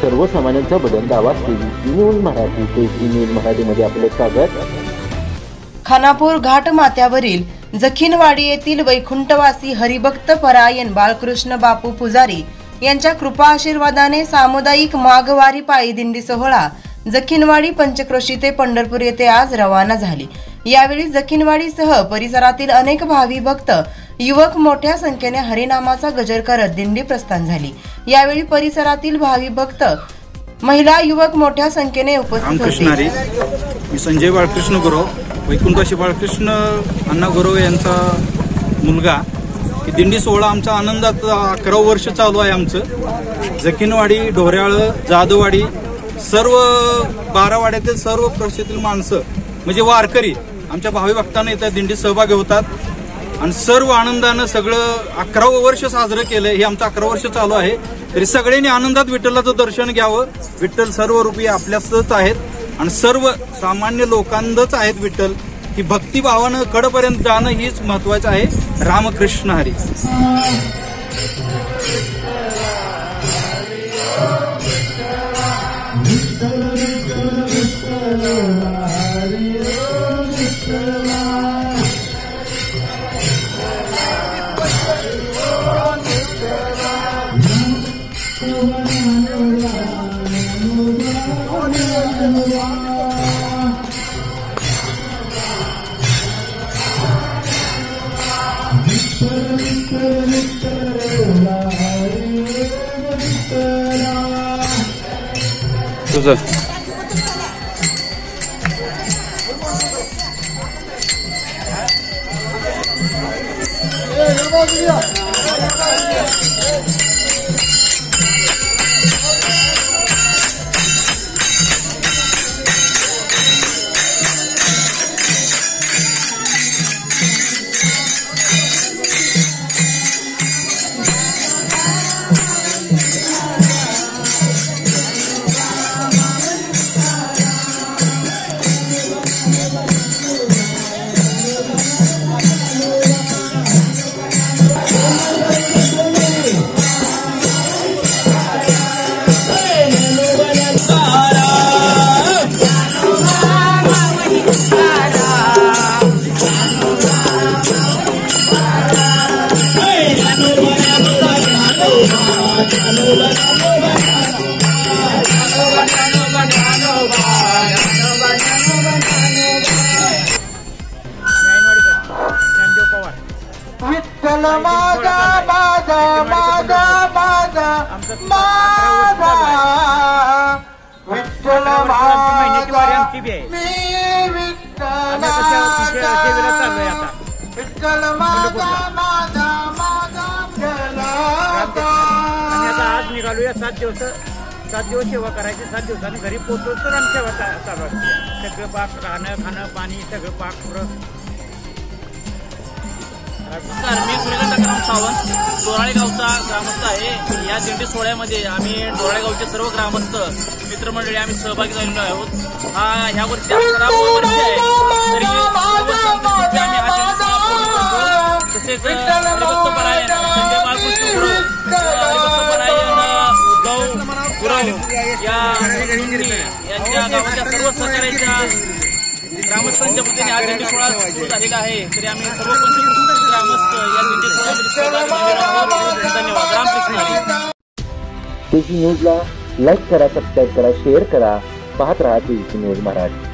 सर्वसामान्यांचा बदलता आवाज तेजस्वी न्यूज मराठी. तेजस्वी न्यूज मराठीमध्ये आपले स्वागत. खानापूर घाट माथ्यावरील जखीनवाडी येथील वैकुंठवासी हरिभक्त परायण बाळकृष्ण बापू पुजारी यांच्या कृपा आशीर्वादाने सामुदायिक माघवारी पायी दिंडी सोहळा जखीनवाडी पंचक्रोशी ते पंढरपूर येथे आज रवाना झाली. यावेळी जखीनवाडीसह परिसरातील अनेक भावी भक्त युवक मोठ्या संख्येने हरिनामाचा गजर करत दिंडी प्रस्थान झाली. यावेळी परिसरातील भावी भक्त महिला युवक मोठ्या संख्येने उपस्थित होते. मी संजय बाळकृष्ण गुरव, वैकुंठवासी बाळकृष्ण अण्णा गुरव यांचा मुलगा. ही दिंडी सोहळा आमचा आनंदात 11 वर्ष चालू आहे. आमचं जखीनवाडी, ढोऱ्याळ, जाधववाडी सर्व 12 वाड्यातील सर्व प्रदेशातील माणसं म्हणजे वारकरी आमच्या भावी भक्तांना इथं दिंडीत सहभागी होतात आणि सर्व आनंदानं सगळं 11वं वर्ष साजरं केलं. हे आमचं 11 वर्ष चालू आहे. तरी सगळ्यांनी आनंदात विठ्ठलाचं दर्शन घ्यावं. विठ्ठल सर्व रूपी आपल्यातच आहेत आणि सर्व सामान्य लोकांतच आहेत विठ्ठल. ही भक्तिभावानं कडपर्यंत जाणं हीच महत्वाचं आहे. रामकृष्ण हरी. विठ्ठल माझा माझा माझा माझा माझा विठ्ठल माझा मी विठ्ठल माझा माझा माझा. आज निघालूया 7 दिवस सेवा करायची. 7 दिवसांनी घरी पोहोचतो तर आम्ही सेवा चालू असते. सगळं पाक, राहणं खाणं पाणी सगळं पाक पुरं. मी सूर्यकांत सावंत डोराळे गावचा ग्रामस्थ आहे. या दिंडी सोहळ्यामध्ये आम्ही डोराळे गावचे सर्व ग्रामस्थ मित्रमंडळी आम्ही सहभागी झालेलो आहोत. हा ह्या वर्षी 11वा वर्ष आहे. तरी आम्ही हा तसेच हरिभक्त परायण संजय बाळकृष्ण गुरव, हरिभक्त परायण उद्धव गुरव यांच्या गावाच्या सर्व सहकार्याच्या ग्रामस्थांच्या वतीने हा दिंडी सोहळा सुरू झालेला आहे. तरी आम्ही सर्व 25 ग्रामस्थ या दिंडी सोहळ्यामध्ये सहभागी झालेलो आहोत. धन्यवाद. रामकृष्ण. तेजस्वी न्यूजला लाईक करा, सबस्क्राईब करा, शेअर करा. पाहत राहा तेजस्वी न्यूज मराठी.